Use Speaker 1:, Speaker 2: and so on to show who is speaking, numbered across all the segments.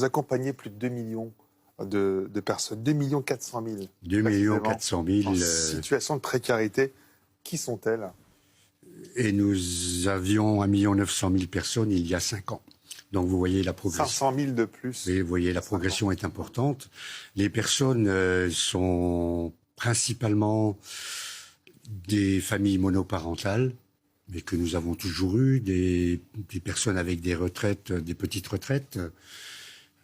Speaker 1: Vous accompagnez plus de 2 millions de personnes, 2 400 000.
Speaker 2: 2 400 000.
Speaker 1: En situation de précarité. Qui sont-elles?
Speaker 2: Et nous avions 1 900 000 personnes il y a 5 ans. Donc vous voyez la progression.
Speaker 1: 500 000 de plus.
Speaker 2: Oui, vous voyez la progression est importante. Les personnes sont principalement des familles monoparentales, mais que nous avons toujours eu, des personnes avec des retraites, des petites retraites,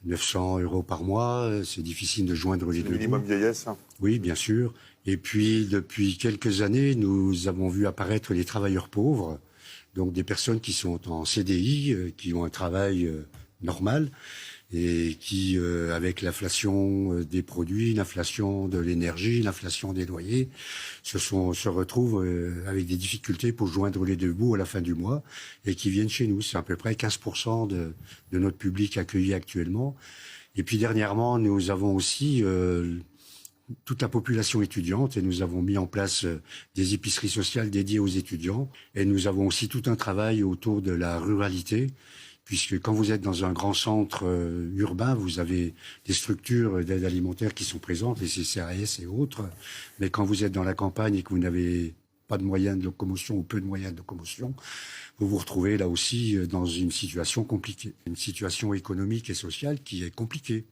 Speaker 2: 900 € par mois, c'est difficile de joindre les deux.
Speaker 1: Le minimum vieillesse.
Speaker 2: Oui, bien sûr. Et puis, depuis quelques années, nous avons vu apparaître les travailleurs pauvres, donc des personnes qui sont en CDI, qui ont un travail normal, et qui, avec l'inflation des produits, l'inflation de l'énergie, l'inflation des loyers, se retrouvent avec des difficultés pour joindre les deux bouts à la fin du mois et qui viennent chez nous. C'est à peu près 15% de notre public accueilli actuellement. Et puis dernièrement, nous avons aussi toute la population étudiante et nous avons mis en place des épiceries sociales dédiées aux étudiants. Et nous avons aussi tout un travail autour de la ruralité, puisque quand vous êtes dans un grand centre urbain, vous avez des structures d'aide alimentaire qui sont présentes, les CCAS et autres. Mais quand vous êtes dans la campagne et que vous n'avez pas de moyens de locomotion ou peu de moyens de locomotion, vous vous retrouvez là aussi dans une situation compliquée, une situation économique et sociale qui est compliquée.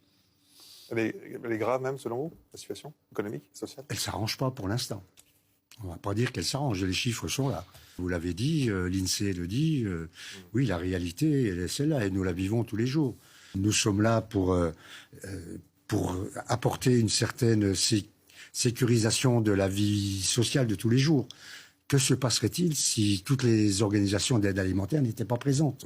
Speaker 1: Elle est grave même, selon vous, la situation économique, sociale?
Speaker 2: Elle ne s'arrange pas pour l'instant. On ne va pas dire qu'elle s'arrange, les chiffres sont là. Vous l'avez dit, l'INSEE le dit, oui, la réalité, elle est celle-là, et nous la vivons tous les jours. Nous sommes là pour apporter une certaine sécurisation de la vie sociale de tous les jours. Que se passerait-il si toutes les organisations d'aide alimentaire n'étaient pas présentes ?